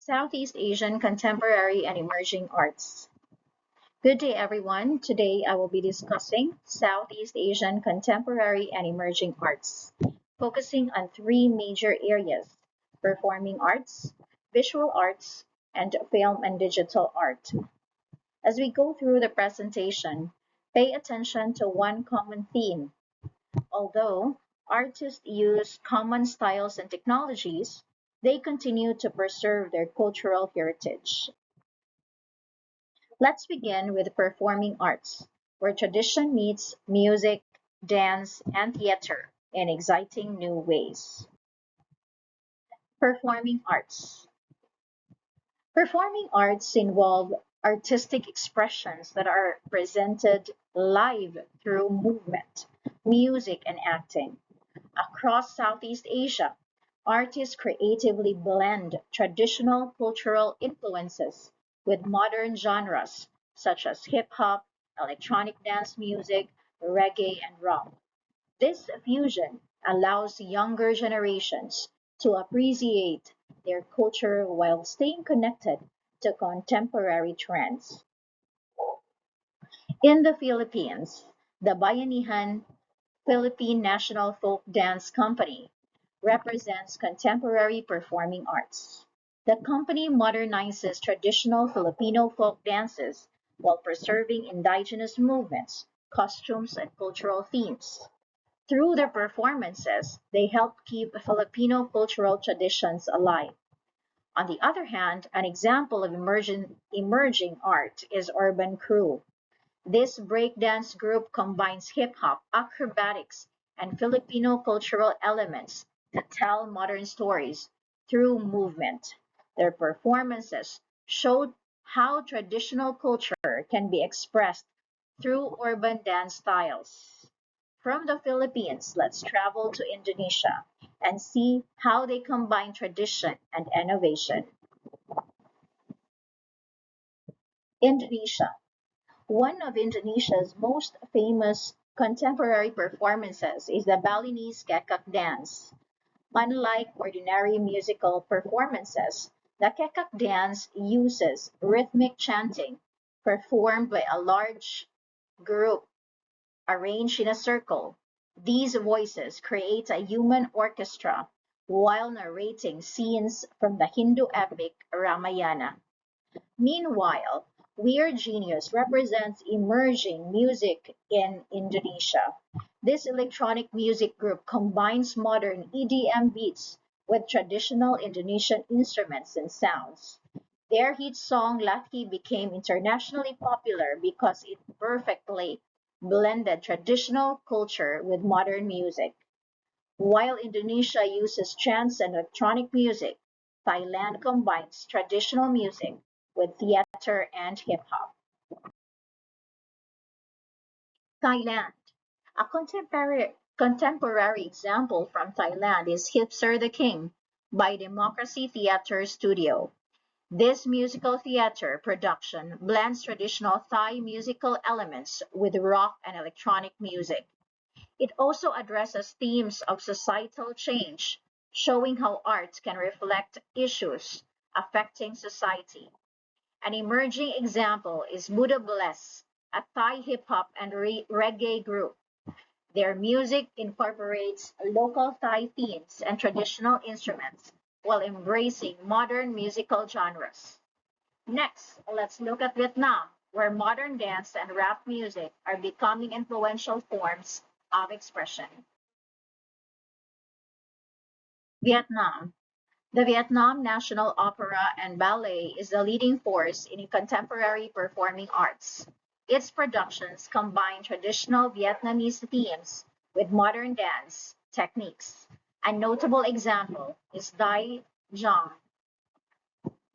Southeast Asian Contemporary and Emerging Arts. Good day, everyone. Today I will be discussing Southeast Asian Contemporary and Emerging Arts, focusing on three major areas: performing arts, visual arts, and film and digital art. As we go through the presentation, pay attention to one common theme. Although artists use common styles and technologies, they continue to preserve their cultural heritage. Let's begin with performing arts, where tradition meets music, dance, and theater in exciting new ways. Performing arts. Performing arts involve artistic expressions that are presented live through movement, music, and acting. Across Southeast Asia, artists creatively blend traditional cultural influences with modern genres such as hip hop, electronic dance music, reggae, and rock. This fusion allows younger generations to appreciate their culture while staying connected to contemporary trends. In the Philippines, the Bayanihan Philippine National Folk Dance Company represents contemporary performing arts. The company modernizes traditional Filipino folk dances while preserving indigenous movements, costumes, and cultural themes. Through their performances, they help keep Filipino cultural traditions alive. On the other hand, an example of emerging art is Urban Crew. This breakdance group combines hip hop, acrobatics, and Filipino cultural elements to tell modern stories through movement. Their performances showed how traditional culture can be expressed through urban dance styles. From the Philippines, let's travel to Indonesia and see how they combine tradition and innovation. Indonesia. One of Indonesia's most famous contemporary performances is the Balinese Kekak dance. Unlike ordinary musical performances, the Kekak dance uses rhythmic chanting performed by a large group arranged in a circle. These voices create a human orchestra while narrating scenes from the Hindu epic Ramayana. Meanwhile, Weird Genius represents emerging music in Indonesia. This electronic music group combines modern EDM beats with traditional Indonesian instruments and sounds. Their hit song Laki became internationally popular because it perfectly blended traditional culture with modern music. While Indonesia uses chants and electronic music, Thailand combines traditional music with theater and hip hop. Thailand. A contemporary example from Thailand is Hipster the King by Democracy Theatre Studio. This musical theater production blends traditional Thai musical elements with rock and electronic music. It also addresses themes of societal change, showing how art can reflect issues affecting society. An emerging example is Buddha Bless, a Thai hip hop and reggae group. Their music incorporates local Thai themes and traditional instruments while embracing modern musical genres. Next, let's look at Vietnam, where modern dance and rap music are becoming influential forms of expression. Vietnam. The Vietnam National Opera and Ballet is the leading force in contemporary performing arts. Its productions combine traditional Vietnamese themes with modern dance techniques. A notable example is Dai Jang,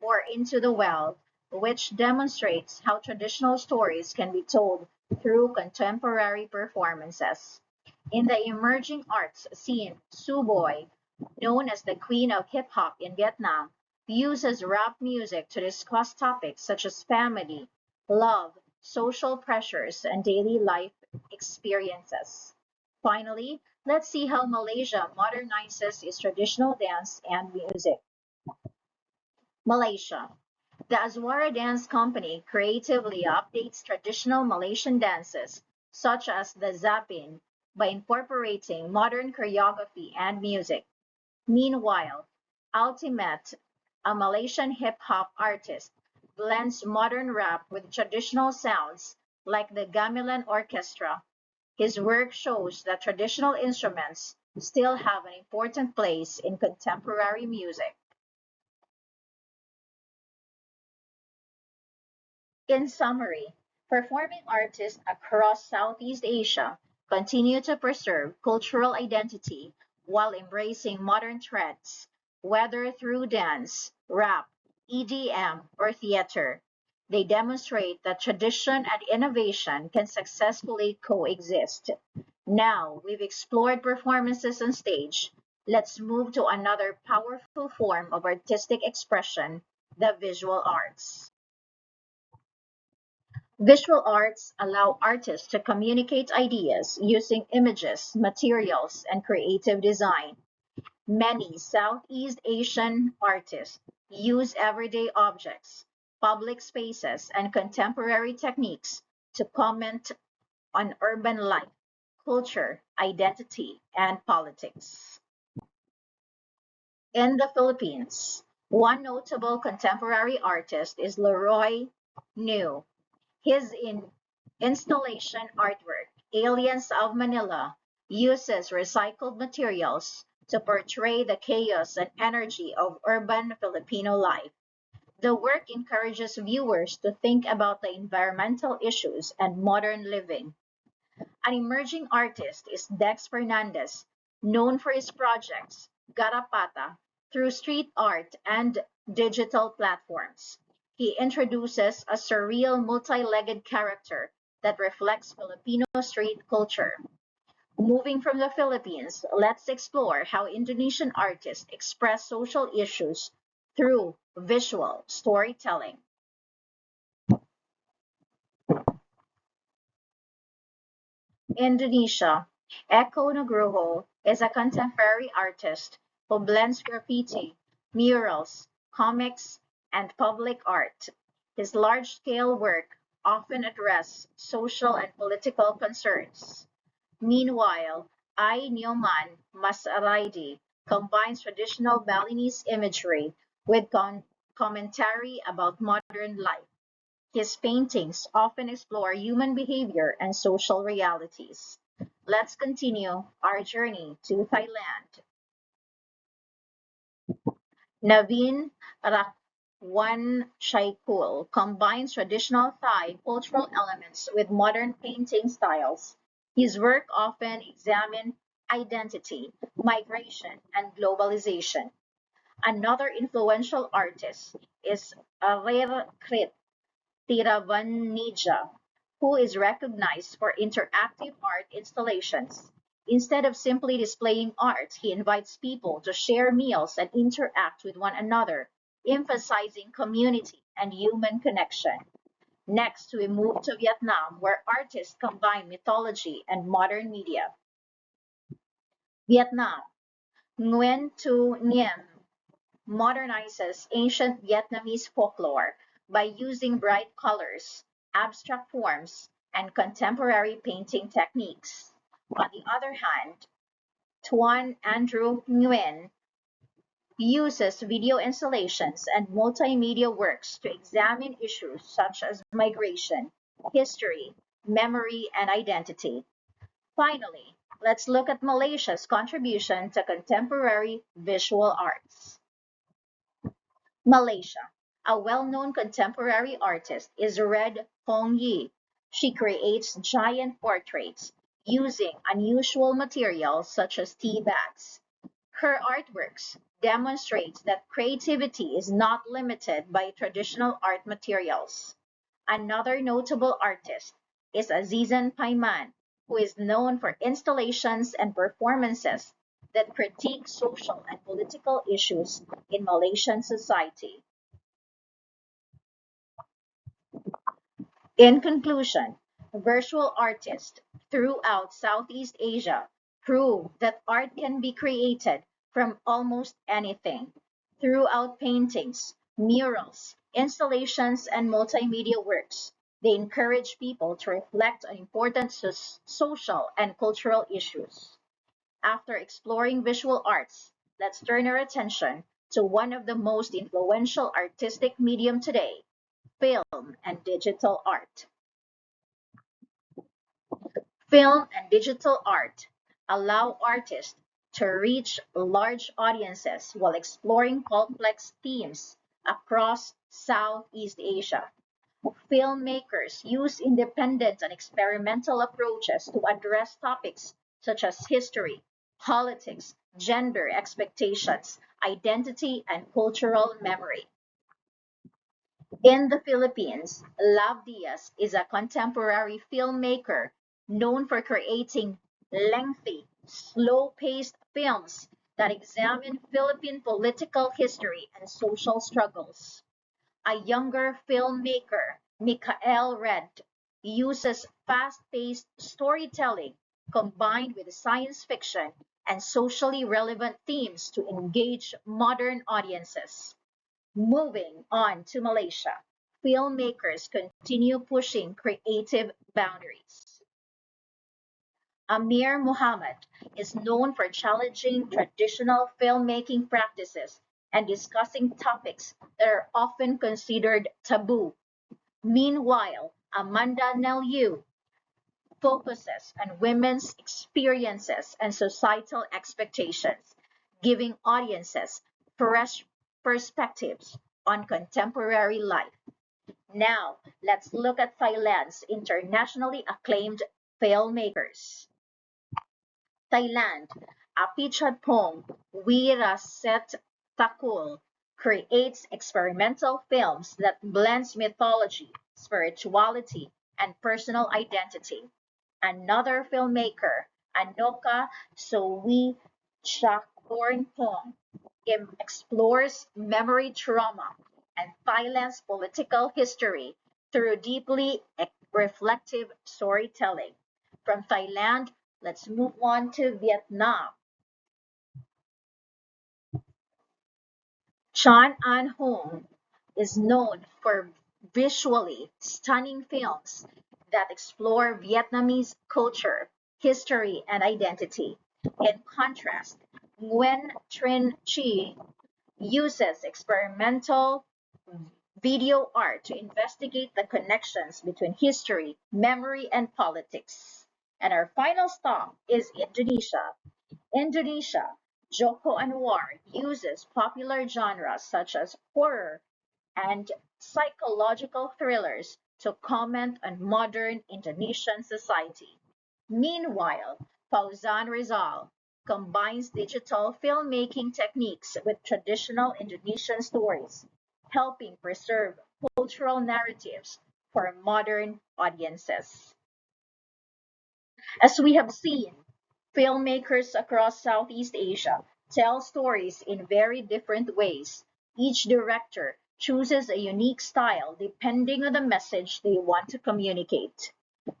or Into the Well, which demonstrates how traditional stories can be told through contemporary performances. In the emerging arts scene, Suboy, known as the Queen of Hip Hop in Vietnam, uses rap music to discuss topics such as family, love, social pressures, and daily life experiences. Finally, let's see how Malaysia modernizes its traditional dance and music. Malaysia. The Azwara Dance Company creatively updates traditional Malaysian dances, such as the zapin, by incorporating modern choreography and music. Meanwhile, Ultimate, a Malaysian hip-hop artist, blends modern rap with traditional sounds like the gamelan orchestra. His work shows that traditional instruments still have an important place in contemporary music. In summary, performing artists across Southeast Asia continue to preserve cultural identity while embracing modern trends, whether through dance, rap, EDM, or theater. They demonstrate that tradition and innovation can successfully coexist. Now we've explored performances on stage. Let's move to another powerful form of artistic expression, the visual arts. Visual arts allow artists to communicate ideas using images, materials, and creative design. Many Southeast Asian artists use everyday objects, public spaces, and contemporary techniques to comment on urban life, culture, identity, and politics. In the Philippines, one notable contemporary artist is Leroy New. His installation artwork, Aliens of Manila, uses recycled materials to portray the chaos and energy of urban Filipino life. The work encourages viewers to think about the environmental issues and modern living. An emerging artist is Dex Fernandez, known for his projects Garapata through street art and digital platforms. He introduces a surreal multi-legged character that reflects Filipino street culture. Moving from the Philippines, let's explore how Indonesian artists express social issues through visual storytelling. Indonesia. Eko Nugroho is a contemporary artist who blends graffiti, murals, comics, and public art. His large-scale work often address social and political concerns. Meanwhile, I. Nyoman Masaraidi combines traditional Balinese imagery with commentary about modern life. His paintings often explore human behavior and social realities. Let's continue our journey to Thailand. Naveen Rakwan combines traditional Thai cultural elements with modern painting styles. His work often examines identity, migration, and globalization. Another influential artist is Arir Tiravanija, who is recognized for interactive art installations. Instead of simply displaying art, he invites people to share meals and interact with one another, emphasizing community and human connection. Next, we move to Vietnam, where artists combine mythology and modern media. Vietnam, Nguyen Tu Nguyen modernizes ancient Vietnamese folklore by using bright colors, abstract forms, and contemporary painting techniques. On the other hand, Tuan Andrew Nguyen uses video installations and multimedia works to examine issues such as migration, history, memory, and identity. Finally, let's look at Malaysia's contribution to contemporary visual arts. Malaysia. A well-known contemporary artist is Red Hong Yi. She creates giant portraits using unusual materials such as tea bags. Her artworks demonstrates that creativity is not limited by traditional art materials. Another notable artist is Azizan Paiman, who is known for installations and performances that critique social and political issues in Malaysian society. In conclusion, virtual artists throughout Southeast Asia prove that art can be created from almost anything. Throughout paintings, murals, installations, and multimedia works. They encourage people to reflect on important social and cultural issues. After exploring visual arts, let's turn our attention to one of the most influential artistic medium today, film and digital art. Film and digital art allow artists to reach large audiences while exploring complex themes across Southeast Asia. Filmmakers use independent and experimental approaches to address topics such as history, politics, gender expectations, identity, and cultural memory. In the Philippines, Lav Diaz is a contemporary filmmaker known for creating lengthy, slow-paced films that examine Philippine political history and social struggles. A younger filmmaker, Mikael Red, uses fast-paced storytelling combined with science fiction and socially relevant themes to engage modern audiences. Moving on to Malaysia, filmmakers continue pushing creative boundaries. Amir Muhammad is known for challenging traditional filmmaking practices and discussing topics that are often considered taboo. Meanwhile, Amanda Nelliu focuses on women's experiences and societal expectations, giving audiences fresh perspectives on contemporary life. Now, let's look at Thailand's internationally acclaimed filmmakers. Thailand, Apichatpong Weeraset Thakul creates experimental films that blends mythology, spirituality, and personal identity. Another filmmaker, Anoka Sowi Chakornpong, explores memory trauma and Thailand's political history through deeply reflective storytelling. From Thailand, let's move on to Vietnam. Chan An Hong is known for visually stunning films that explore Vietnamese culture, history, and identity. In contrast, Nguyen Trinh Chi uses experimental video art to investigate the connections between history, memory, and politics. And our final stop is Indonesia. Indonesia, Joko Anwar uses popular genres such as horror and psychological thrillers to comment on modern Indonesian society. Meanwhile, Fauzan Rizal combines digital filmmaking techniques with traditional Indonesian stories, helping preserve cultural narratives for modern audiences. As we have seen, filmmakers across Southeast Asia tell stories in very different ways. Each director chooses a unique style depending on the message they want to communicate.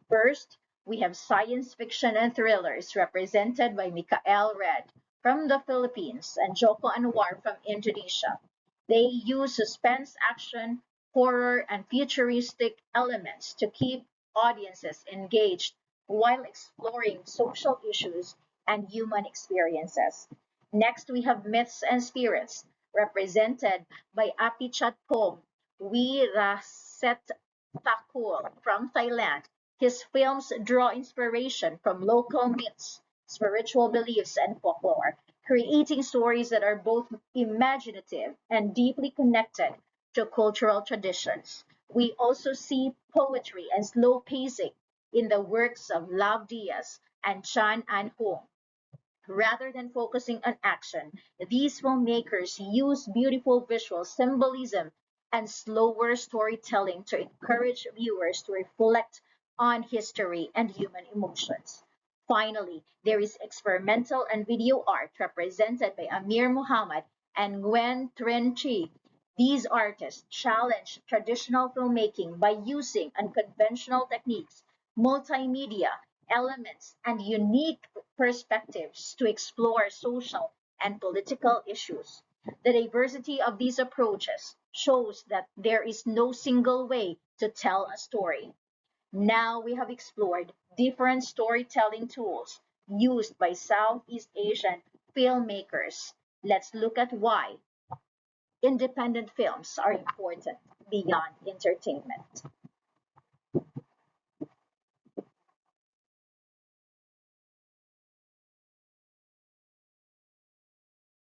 First, we have science fiction and thrillers represented by Mikael Red from the Philippines and Joko Anwar from Indonesia. They use suspense action, horror, and futuristic elements to keep audiences engaged while exploring social issues and human experiences. Next, we have Myths and Spirits, represented by Apichatpong Weerasetthakul from Thailand. His films draw inspiration from local myths, spiritual beliefs, and folklore, creating stories that are both imaginative and deeply connected to cultural traditions. We also see poetry and slow pacing in the works of Lav Diaz and Chan An Hong. Rather than focusing on action, these filmmakers use beautiful visual symbolism and slower storytelling to encourage viewers to reflect on history and human emotions. Finally, there is experimental and video art represented by Amir Muhammad and Nguyen Trinh Chi. These artists challenge traditional filmmaking by using unconventional techniques, multimedia, elements, and unique perspectives to explore social and political issues. The diversity of these approaches shows that there is no single way to tell a story. Now we have explored different storytelling tools used by Southeast Asian filmmakers. Let's look at why independent films are important beyond entertainment.